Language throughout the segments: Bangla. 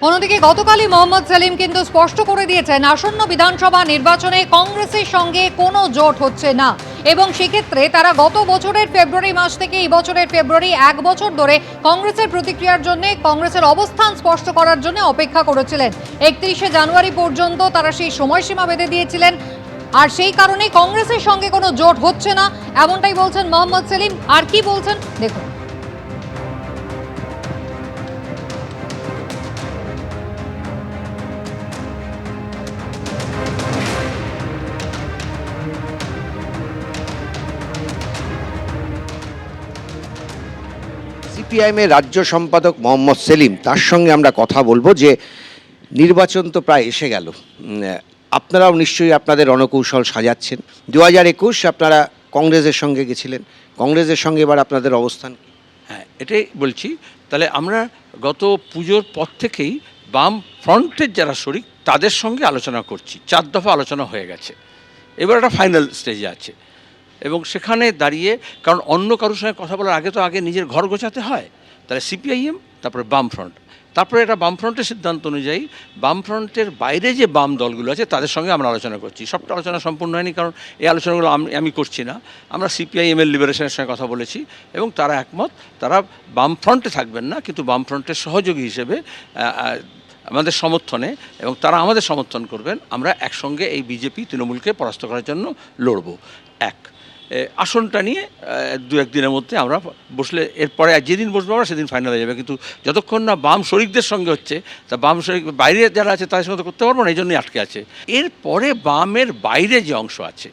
অন্যদিকে গতকালই মোহাম্মদ সেলিম কিন্তু স্পষ্ট করে দিয়েছেন আসন্ন বিধানসভা নির্বাচনে কংগ্রেসের সঙ্গে কোনো জোট হচ্ছে না এবং সেক্ষেত্রে তারা গত বছরের ফেব্রুয়ারি মাস থেকে এই বছরের ফেব্রুয়ারি 1 বছর ধরে কংগ্রেসের প্রতিক্রিয়ার জন্য কংগ্রেসের অবস্থান স্পষ্ট করার জন্য অপেক্ষা করেছিলেন। 31শে জানুয়ারি পর্যন্ত তারা সেই সময়সীমা বেঁধে দিয়েছিলেন আর সেই কারণে কংগ্রেসের সঙ্গে কোনো জোট হচ্ছে না এমনটাই বলছেন মোহাম্মদ সেলিম। আর কি বলছেন দেখুন। সিপিআইএমের রাজ্য সম্পাদক মোহাম্মদ সেলিম, তার সঙ্গে আমরা কথা বলবো যে নির্বাচন তো প্রায় এসে গেল, আপনারাও নিশ্চয়ই আপনাদের রণকৌশল সাজাচ্ছেন। 2021 আপনারা কংগ্রেসের সঙ্গে গেছিলেন, কংগ্রেসের সঙ্গে এবার আপনাদের অবস্থান কি? হ্যাঁ, এটাই বলছি। তাহলে আমরা গত পুজোর পর থেকেই বাম ফ্রন্টের যারা শরিক তাদের সঙ্গে আলোচনা করছি, 4 দফা আলোচনা হয়ে গেছে, এবার একটা ফাইনাল স্টেজে আছে। এবং সেখানে দাঁড়িয়ে, কারণ অন্য কারোর সঙ্গে কথা বলার আগে তো আগে নিজের ঘর গোছাতে হয়, তাহলে সিপিআইএম তারপরে বামফ্রন্ট, তারপরে এটা বামফ্রন্টের সিদ্ধান্ত অনুযায়ী বামফ্রন্টের বাইরে যে বাম দলগুলো আছে তাদের সঙ্গে আমরা আলোচনা করছি। সবটা আলোচনা সম্পূর্ণ হয়নি, কারণ এই আলোচনাগুলো আমি করছি না। আমরা সিপিআইএমের লিবারেশনের সঙ্গে কথা বলেছি এবং তারা একমত, তারা বামফ্রন্টে থাকবেন না, কিন্তু বামফ্রন্টের সহযোগী হিসেবে আমাদের সমর্থনে, এবং তারা আমাদের সমর্থন করবেন। আমরা একসঙ্গে এই বিজেপি তৃণমূলকে পরাস্ত করার জন্য লড়ব। আসনটা নিয়ে 2-1 দিনের মধ্যে আমরা বসলে, এরপরে যেদিন বসবো আমরা সেদিন ফাইনাল হয়ে যাবে। কিন্তু যতক্ষণ না বাম শরিকদের সঙ্গে হচ্ছে, তা বাম শরিক বাইরে যারা আছে তাদের সঙ্গে করতে পারবো না, এই জন্যই আটকে আছে। এরপরে বামের বাইরে যে অংশ আছে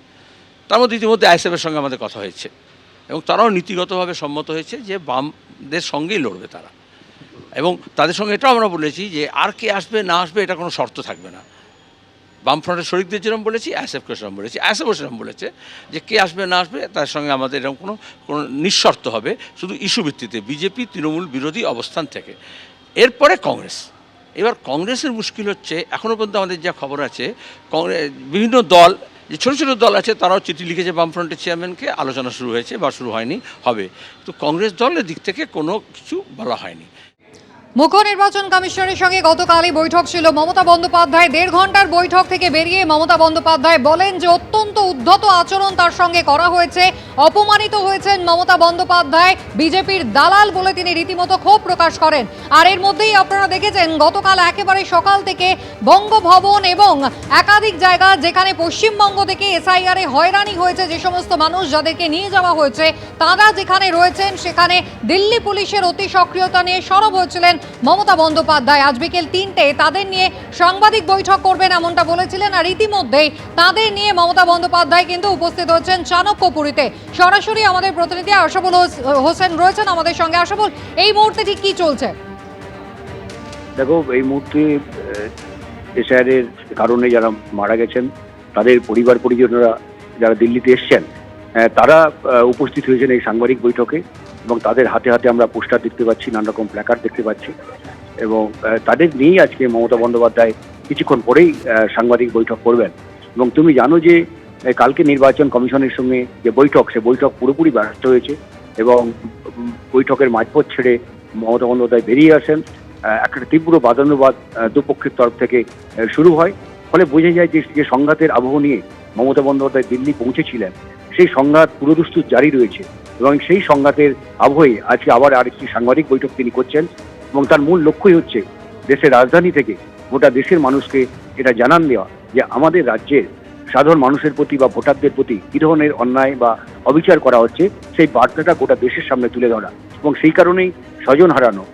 তার মধ্যে ইতিমধ্যে আইএসএফের সঙ্গে আমাদের কথা হয়েছে এবং তারাও নীতিগতভাবে সম্মত হয়েছে যে বামদের সঙ্গেই লড়বে তারা। এবং তাদের সঙ্গে এটাও আমরা বলেছি যে আর কে আসবে না আসবে এটা কোনো শর্ত থাকবে না। বামফ্রন্টের শরিকদের যেরকম বলেছি, আইএসএফকে সেরকম বলেছি, আইএসএফও সেরকম বলেছে যে কে আসবে না আসবে তার সঙ্গে আমাদের এরকম কোনো নিঃশর্ত হবে, শুধু ইস্যু ভিত্তিতে, বিজেপি তৃণমূল বিরোধী অবস্থান থেকে। এরপরে কংগ্রেস। এবার কংগ্রেসের মুশকিল হচ্ছে, এখনও পর্যন্ত আমাদের যা খবর আছে, বিভিন্ন দল, যে ছোটো ছোটো দল আছে তারাও চিঠি লিখেছে বামফ্রন্টের চেয়ারম্যানকে, আলোচনা শুরু হয়েছে বা শুরু হয়নি, হবে। তো কংগ্রেস দলের দিক থেকে কোনো কিছু বলা হয়নি। মুখ্য নির্বাচন কমিশনের সঙ্গে গতকালই বৈঠক ছিল মমতা বন্দ্যোপাধ্যায়। 1.5 ঘন্টার বৈঠক থেকে বেরিয়ে মমতা বন্দ্যোপাধ্যায় বলেন যে অত্যন্ত উদ্ধত আচরণ তার সঙ্গে করা হয়েছে, অপমানিত হয়েছেন মমতা বন্দ্যোপাধ্যায়, বিজেপির দালাল বলে তিনি রীতিমতো ক্ষোভ প্রকাশ করেন। আর এর মধ্যেই আপনারা দেখেছেন গতকাল একেবারে সকাল থেকে বঙ্গভবন এবং একাধিক জায়গা যেখানে পশ্চিমবঙ্গ থেকে এসআইআর এ হয়রানি হয়েছে, যে সমস্ত মানুষ যাদেরকে নিয়ে যাওয়া হয়েছে তারা যেখানে রয়েছেন সেখানে দিল্লি পুলিশের অতি সক্রিয়তা নিয়ে সরব হয়েছিলেন মমতা বন্দ্যোপাধ্যায়। আজ বিকেল 3টে তাদের নিয়ে সাংবাদিক বৈঠক করবেন এমনটা বলেছিলেন। আর ইতিমধ্যেই তাদের নিয়ে মমতা বন্দ্যোপাধ্যায় কিন্তু উপস্থিত হচ্ছেন চাণক্যপুরীতে। সরাসরি আমাদের প্রতিনিধি আশাফুল হোসেন রয়েছেন আমাদের সঙ্গে। আশাফুল, এই মুহূর্তে ঠিক কি চলছে? দেখো, এই মুহূর্তে এসআইআরের কারণে যারা মারা গেছেন তাদের পরিবার পরিজনরা যারা দিল্লিতে এসছেন তারা উপস্থিত হয়েছেন এই সাংবাদিক বৈঠকে, এবং তাদের হাতে হাতে আমরা পোস্টার দেখতে পাচ্ছি, নানা রকম প্ল্যাকার্ড দেখতে পাচ্ছি, এবং তাদের নিয়েই আজকে মমতা বন্দ্যোপাধ্যায় কিছুক্ষণ পরেই সাংবাদিক বৈঠক করবেন। এবং তুমি জানো যে কালকে নির্বাচন কমিশনের সঙ্গে যে বৈঠক, সে বৈঠক পুরোপুরি ব্যর্থ হয়েছে এবং বৈঠকের মাঝপথ ছেড়ে মমতা বন্দ্যোপাধ্যায় বেরিয়ে আসেন। একটা তীব্র বাদানুবাদ দুপক্ষের তরফ থেকে শুরু হয়, ফলে বোঝা যায় যে সংঘাতের আবহ নিয়ে মমতা বন্দ্যোপাধ্যায় দিল্লি পৌঁছেছিলেন, সেই সংঘাত পুরোদস্তুর জারি রয়েছে। এবং সেই সংঘাতের আবহে আজকে আবার আরেকটি সাংবাদিক বৈঠক তিনি করছেন, এবং তার মূল লক্ষ্যই হচ্ছে দেশের রাজধানী থেকে গোটা দেশের মানুষকে এটা জানান দেওয়া যে আমাদের রাজ্যের সাধারণ মানুষের প্রতি বা ভোটারদের প্রতি কী ধরনের অন্যায় বা অবিচার করা হচ্ছে, সেই বার্তাটা গোটা দেশের সামনে তুলে ধরা। এবং সেই কারণেই স্বজন হারানো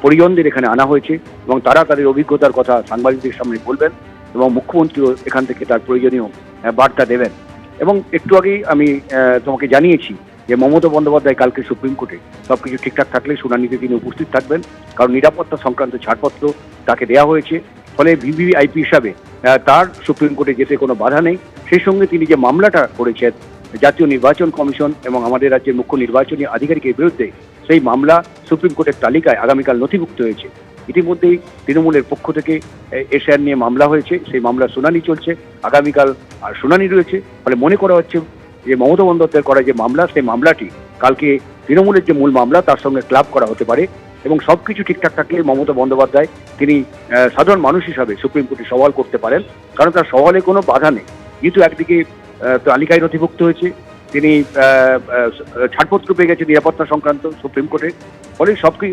পরিজনদের এখানে আনা হয়েছে, এবং তারা তাদের অভিজ্ঞতার কথা সাংবাদিকদের সামনে বলবেন, এবং মুখ্যমন্ত্রীও এখান থেকে তার প্রয়োজনীয় বার্তা দেবেন। এবং একটু আগেই আমি তোমাকে জানিয়েছি যে মমতা বন্দ্যোপাধ্যায় কালকে সুপ্রিম কোর্টে সবকিছু ঠিকঠাক থাকলে শুনানিতে তিনি উপস্থিত থাকবেন, কারণ নিরাপত্তা সংক্রান্ত ছাড়পত্র তাকে দেওয়া হয়েছে। ফলে ভিভিআইপি হিসাবে তার সুপ্রিম কোর্টে যেতে কোনো বাধা নেই। সেই সঙ্গে তিনি যে মামলাটা করেছেন জাতীয় নির্বাচন কমিশন এবং আমাদের রাজ্যের মুখ্য নির্বাচনী আধিকারিকের বিরুদ্ধে, সেই মামলা সুপ্রিম কোর্টের তালিকায় আগামীকাল নথিভুক্ত হয়েছে। ইতিমধ্যেই তৃণমূলের পক্ষ থেকে এসআইআর নিয়ে মামলা হয়েছে, সেই মামলার শুনানি চলছে, আগামীকাল আর শুনানি রয়েছে। ফলে মনে করা হচ্ছে যে মমতা বন্দ্যোপাধ্যায়ের করা যে মামলা, সেই মামলাটি কালকে তৃণমূলের যে মূল মামলা তার সঙ্গে ক্লাব করা হতে পারে। এবং সব কিছু ঠিকঠাক থাকলে মমতা বন্দ্যোপাধ্যায় তিনি সাধারণ মানুষ হিসাবে সুপ্রিম কোর্টে সওয়াল করতে পারেন, কারণ তার সওয়ালে কোনো বাধা নেই। যেহেতু একদিকে তালিকায় নথিভুক্ত হয়েছে, তিনি ছাড়পত্র পেয়ে গেছে নিরাপত্তা সংক্রান্ত সুপ্রিম কোর্টে,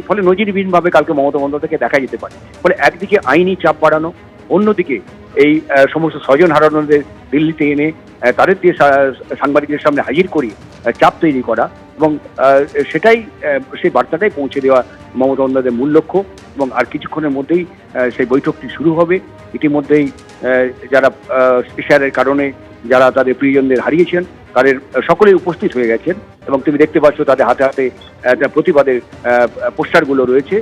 ফলে নজিরবিহীনভাবে কালকে মমতা বন্দ্যোপাধ্যায়কে দেখা যেতে পারে। ফলে একদিকে আইনি চাপ বাড়ানো, অন্যদিকে এই সমস্ত স্বজন হারানোদের দিল্লিতে এনে তাদের দিয়ে সাংবাদিকদের সামনে হাজির করিয়ে চাপ তৈরি করা, এবং সেটাই সেই বার্তাটাই পৌঁছে দেওয়া মমতা বন্দ্যোপাধ্যায়ের মূল লক্ষ্য। এবং আর কিছুক্ষণের মধ্যেই সেই বৈঠকটি শুরু হবে। ইতিমধ্যেই যারা এশারের কারণে যারা তাদের প্রিয়জনদের হারিয়েছেন তাদের সকলেই উপস্থিত হয়ে গেছেন, এবং তুমি দেখতে পাচ্ছ তাদের হাতে হাতে প্রতিবাদের পোস্টারগুলো রয়েছে।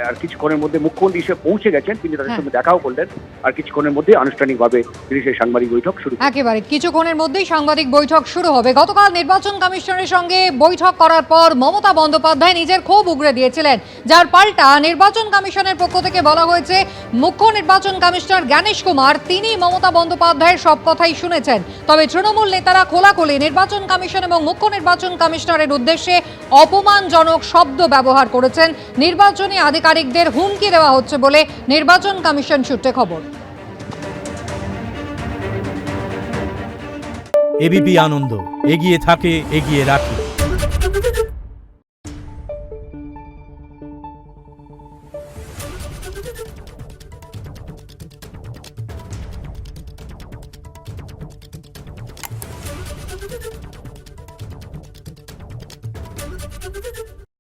আর কিছুক্ষণের মধ্যে মুখ্যমন্ত্রী হিসেবে পৌঁছে গেছেন, তিনি তাদের সঙ্গে দেখাও করলেন। আর কিছুক্ষণের মধ্যে আনুষ্ঠানিকভাবে তিনি সেই সাংবাদিক বৈঠক শুরু করবেন। একেবারে কিছুক্ষণের মধ্যেই সাংবাদিক বৈঠক শুরু হবে। গতকাল নির্বাচন কমিশনের সঙ্গে বৈঠক করার পর মমতা বন্দ্যোপাধ্যায় নিজের ক্ষোভ উগরে দিয়েছিলেন, যার পাল্টা নির্বাচন কমিশনের পক্ষ থেকে বলা হয়েছে মুখ্য নির্বাচন কমিশনার জ্ঞানেশ কুমার তিনি মমতা বন্দ্যোপাধ্যায়ের সব কথাই শুনেছেন। তবে তৃণমূল নেতারা খোলাখুলি নির্বাচন কমিশন এবং মুখ্য নির্বাচন কমিশনারের উদ্দেশ্যে অপমানজনক শব্দ ব্যবহার করেছেন। নির্বাচনী আধিকারিকদের হুমকি দেওয়া হচ্ছে বলে নির্বাচন কমিশন সূত্রে খবর। এবিপি আনন্দ, এগিয়ে থাকে, এগিয়ে রাখে।